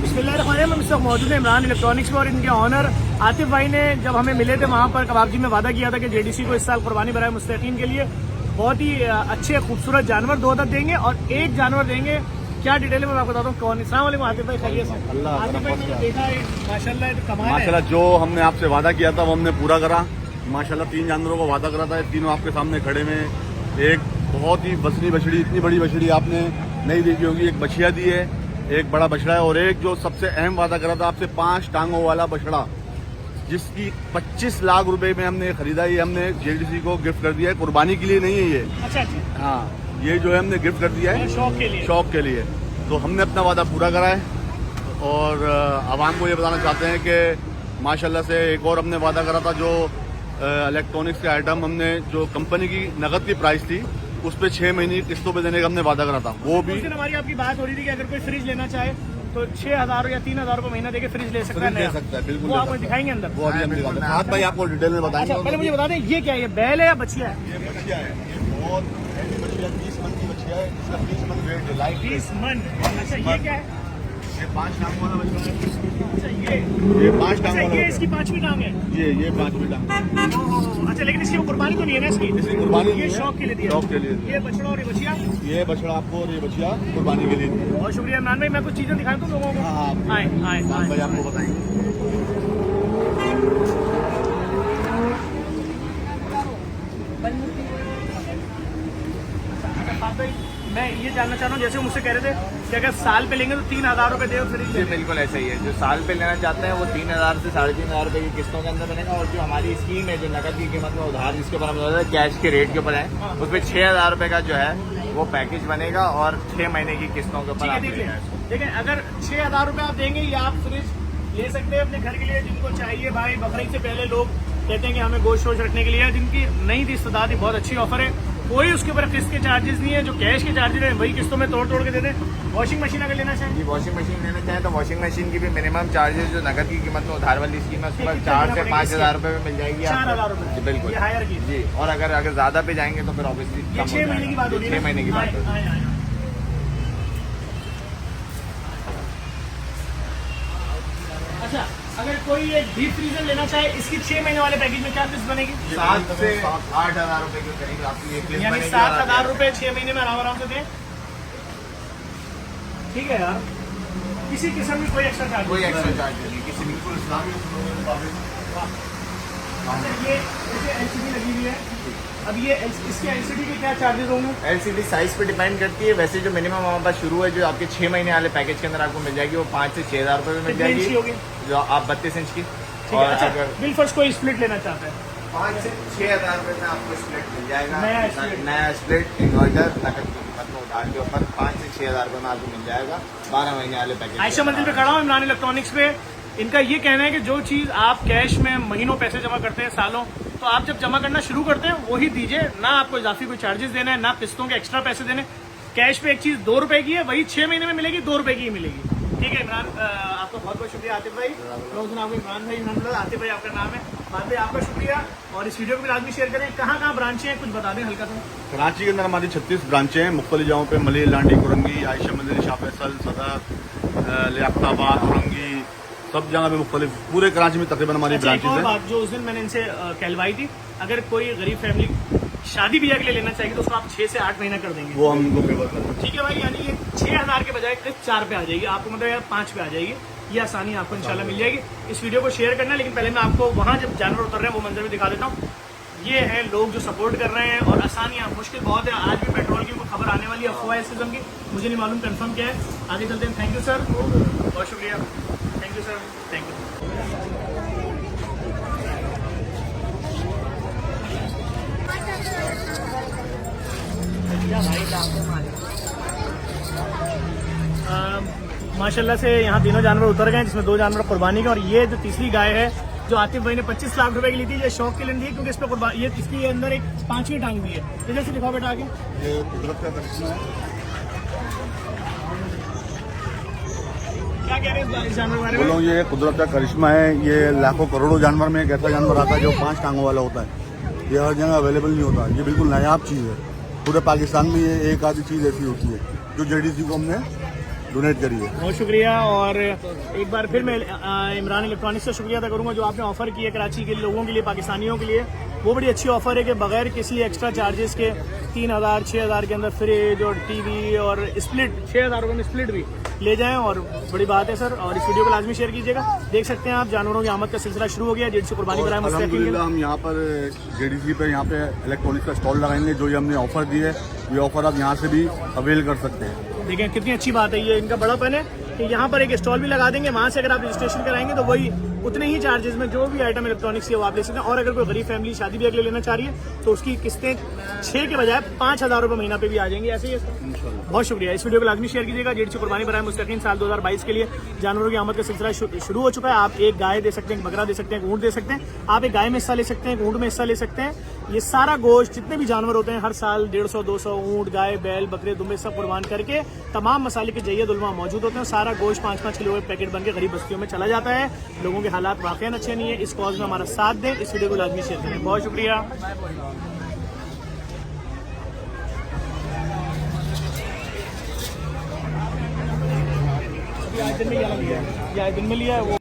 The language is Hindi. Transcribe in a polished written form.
बिस्मिल्लाहिर्रहमानिर्रहीम। इस वक्त मौजूद है इमरान इलेक्ट्रॉनिक्स में और इनके ऑनर आतिफ भाई ने जब हमें मिले थे वहाँ पर कबाबजी में वादा किया था कि जेडीसी को इस साल कुर्बानी बराए मुस्तकीन के लिए बहुत ही अच्छे खूबसूरत जानवर 2 अदद देंगे और 1 जानवर देंगे। क्या डिटेल में मैं आपको बताता हूँ कौन। अस्सलाम वालेकुम आतिफ भाई, खैरियत से? आतिफ भाई मैंने देखा है माशाल्लाह कमाल है। माशाल्लाह जो हमने आपसे वादा किया था वो हमने पूरा करा। माशाल्लाह 3 जानवरों को वादा करा था, तीनों आपके सामने खड़े में। एक बहुत ही बसनी बछड़ी, इतनी बड़ी बछड़ी आपने नहीं देखी होगी। एक बछिया दी है, एक बड़ा बछड़ा है और एक जो सबसे अहम वादा करा था आपसे 5 टांगों वाला बछड़ा, जिसकी 25 लाख रुपए में हमने खरीदा। ये हमने जेडीसी को गिफ्ट कर दिया है, कुर्बानी के लिए नहीं है ये। अच्छा। हाँ, ये जो है हमने गिफ्ट कर दिया है शौक के लिए। तो हमने अपना वादा पूरा करा है और आवाम को ये बताना चाहते हैं कि माशाल्लाह से एक और हमने वादा करा था, जो इलेक्ट्रॉनिक्स के आइटम हमने जो कंपनी की नकद की प्राइस थी उस पर 6 महीने की किस्तों पे देने का हमने वादा करा था। वो भी हमारी आपकी बात हो रही थी कि अगर कोई फ्रिज लेना चाहे तो 6,000 या 3,000 रुपए महीना देके फ्रिज ले सकता है। बिल्कुल, वो आपको दिखाएंगे अंदर। वो अभी हम दिखाते हैं। भाई आपको डिटेल में बताएंगे। पहले मुझे बता दें ये क्या है, ये बैल है या बछिया है? ये बछिया है, ये बहुत हेवी बछिया, 30 मन की बछिया है, इसका 30 मन वेट है, लाइट 30 मन। अच्छा, ये क्या है? ये 5 टांग वाला बछड़ा है। अच्छा, ये 5 टांग वाला, ये इसकी 5वीं टांग है। ये 5वीं टांग। अच्छा, लेकिन इसकी कुर्बानी तो नहीं है ना इसकी? इसकी कुर्बानी ये शौक के लिए दिया। शौक के लिए। ये बछड़ा और ये बछिया? ये बछड़ा आपको और ये बछिया कुर्बानी के लिए। बहुत शुक्रिया इमरान भाई, मैं कुछ चीजें दिखा दूं लोगों को। हाँ, आए भाई आपको बताएंगे। मैं ये जानना चाह रहा हूँ, जैसे मुझसे कह रहे थे कि अगर साल पे लेंगे तो 3,000 रुपए दे फ्रिज। जी बिल्कुल ऐसा ही है। जो साल पे लेना चाहते हैं वो 3,000 से 3,500 रुपए की किस्तों के अंदर बनेगा। और जो हमारी स्कीम है जो नकद की कीमत में उधार जिसके ऊपर हम कैश के रेट के ऊपर है, उसमें 6,000 रुपए का जो है वो पैकेज बनेगा और 6 महीने की किस्तों के ऊपर। देखिए, अगर 6,000 रुपए आप देंगे या आप फ्रिज ले सकते हैं अपने घर के लिए, जिनको चाहिए। भाई बकरीद से पहले लोग कहते हैं कि हमें गोश्त वोश रखने के लिए, जिनकी नहीं थी इस्तेदाद, बहुत अच्छी ऑफर है। कोई उसके ऊपर किस्त के चार्जेस नहीं है, जो कैश के चार्जेस हैं वही किस्तों में तोड़ के दे दें। वॉशिंग मशीन अगर लेना चाहिए जी, वॉशिंग मशीन लेना चाहें तो वॉशिंग मशीन की भी मिनिमम चार्जेस जो नकद की कीमत में उधार वाली स्कीम है उस पर 4 से 5,000 रुपए में मिल जाएगी। 4,000 रुपए जी बिल्कुल हायर की जी। और अगर ज्यादा पे जाएंगे तो फिर ऑब्वियसली 6 महीने की बात होगी। 6 महीने की बात होगी। अच्छा, अगर कोई एक डीप फ्रीजर लेना चाहे, इसकी 6 महीने वाले पैकेज में क्या किस्त बनेगी? 7 से 8,000 रुपए के करीब आपकी एक किस्त यानी बनेगी। 7,000 रुपए 6 महीने में आराम से दें। ठीक है यार, किसी किस्म की कोई एक्स्ट्रा चार्ज? कोई एक्स्ट्रा चार्ज नहीं किसी भी। ये एलसीडी लगी हुई है। अब ये इसके एलसीडी के क्या चार्जेस होंगे? एलसीडी साइज पे डिपेंड करती है। वैसे जो मिनिमम हमारे पास शुरू है जो आपके 6 महीने वाले पैकेज के अंदर आपको मिल जाएगी वो 5 से 6,000 रुपए में मिल जाएगी, जो आप 32 इंच की। और अच्छा, अगर बिल फर्स्ट कोई स्प्लिट लेना चाहता है 5 से 6,000 रुपए में आपको स्प्लिट मिल जाएगा। नया स्प्लिट इन्वर्टर नकद की कीमत में उधार के ऊपर 5 से 6,000 रुपए में आपको मिल जाएगा 12 महीने वाले पैकेज। आयशा मंजिल पे खड़ा हूँ इमरान इलेक्ट्रॉनिक्स पे। इनका ये कहना है कि जो चीज आप कैश में महीनों पैसे जमा करते हैं सालों, तो आप जब जमा करना शुरू करते हैं वही दीजिए, ना आपको इजाफी कोई चार्जेस देना है, ना किस्तों के एक्स्ट्रा पैसे देने। कैश पे एक चीज 2 रुपए की है, वही 6 महीने में मिलेगी, 2 रुपए की ही मिलेगी। ठीक है इमरान, आपका बहुत बहुत शुक्रिया आतिफ भाई। लोग आपको इमरान भाई, आतिफ भाई आपका नाम है। बाद में आपका शुक्रिया और इस वीडियो को भी लाजमी शेयर करें। कहाँ ब्रांचें हैं कुछ बता दें हल्का सा। कराची के अंदर हमारी 36 ब्रांचें हैं मुख्तलिफ जगहों पे, मलिर, लांडी, कुरंगी, आयशा मंदिर, शाह फैसल, सदर, लियाकताबाद, कुरंगी, सब जगह पे मुख्तलिफ पूरे कराची में तकरीबन हमारी ब्रांचेज हैं। बात जो उस दिन मैंने इनसे कहलवाई थी, अगर कोई गरीब फैमिली शादी ब्याह के लिए लेना चाहिए तो उसको आप 6 से 8 महीना कर देंगे, वो हम उनको फेवर करते हैं। ठीक है भाई। यानी ये 6,000 के बजाय किस्त 4 पे आ जाएगी आपको, मतलब यार 5 पे आ जाएगी। ये आसानी आपको इंशाल्लाह मिल जाएगी। इस वीडियो को शेयर करना, लेकिन पहले मैं आपको वहाँ जब जानवर उतर रहे हैं वो मंजर भी दिखा देता हूँ। ये है लोग जो सपोर्ट कर रहे हैं और आसानियाँ, मुश्किल बहुत है। आज भी पेट्रोल की कोई खबर आने वाली है, अफवाह इस किस्म की, मुझे नहीं मालूम कंफर्म क्या है। आगे चलते हैं। थैंक यू सर, बहुत शुक्रिया। Thank you sir, thank you. माशाल्लाह से यहाँ तीनों जानवर उतर गए, जिसमें 2 जानवर कुर्बानी के, और ये जो तीसरी गाय है जो आतिफ भाई ने 25 लाख रुपए की ली थी, ये शौक के लिए ली, क्योंकि इस पर कुर्बानी, ये इसके अंदर एक 5वीं टांग भी है। इधर से दिखाओ बेटा आगे। ये कुदरत का करिश्मा है। क्या कह रहे हैं इस जानवर के बारे बोलो, में? ये कुदरत का करिश्मा है। ये लाखों करोड़ों जानवर में एक ऐसा जानवर आता है जो 5 टांगों वाला होता है। ये हर जगह अवेलेबल नहीं होता। ये बिल्कुल नायाब चीज़ है। पूरे पाकिस्तान में ये एक आधी चीज़ ऐसी होती है जो JDC को हमने डोनेट करी है। बहुत शुक्रिया। और एक बार फिर मैं इमरान इलेक्ट्रॉनिक्स का शुक्रिया अदा करूंगा जो आपने ऑफर की है कराची के लोगों के लिए, पाकिस्तानियों के लिए। वो बड़ी अच्छी ऑफर है कि बगैर किसी एक्स्ट्रा चार्जेस के 3000 6000 के अंदर फ्रिज और टीवी और स्प्लिट 6000 में स्प्लिट भी ले जाएं, और बड़ी बात है सर। और इस वीडियो को लाजमी शेयर कीजिएगा। देख सकते हैं आप जानवरों की आमद का सिलसिला शुरू हो गया। JDC कुर्बानी बराए मुस्तकीम। अल्हम्दुलिल्लाह हम यहाँ पर JDC पे यहाँ पे इलेक्ट्रॉनिक्स का स्टॉल लगाएंगे। जो ये हमने ऑफर दी है, ये ऑफर आप यहाँ से भी अवेल कर सकते हैं। देखें कितनी अच्छी बात है, ये इनका बड़ापन है कि यहाँ पर एक स्टॉल भी लगा देंगे। वहाँ से अगर आप रजिस्ट्रेशन कराएंगे तो वही उतने ही चार्जेस में जो भी आइटम इलेक्ट्रॉनिक्स है वो आप ले सकते हैं। और अगर कोई गरीब फैमिली शादी ब्याह के लिए लेना चाह रही है तो उसकी किस्तें 6 के बजाय 5000 रुपये महीना पे भी आ जाएंगी। ऐसे ही बहुत शुक्रिया। इस वीडियो को लाजमी शेयर कीजिएगा। JDC कुर्बानी बराए मुस्तकीम साल 2022 के लिए जानवरों की आमद का सिलसिला शुरू हो चुका है। आप एक गाय दे सकते हैं, एक बकरा दे सकते हैं, एक ऊँट दे सकते हैं। आप एक गाय में हिस्सा ले सकते हैं, एक ऊँट में हिस्सा ले सकते हैं। ये सारा गोश्त जितने भी जानवर होते हैं हर साल 150 200 ऊँट, गाय, बैल, बकरे, दुम्बे सब कुर्बान करके तमाम मसाले के जरिए दुलमा मौजूद होते हैं। सारा गोश्त 5-5 किलो के पैकेट बन के गरीब बस्तियों में चला जाता है। लोगों के हालात वाकई अच्छे नहीं है। इस कॉज में हमारा साथ दें। इस वीडियो को लाजमी शेयर करें। बहुत शुक्रिया। आज दिन में लिया है वो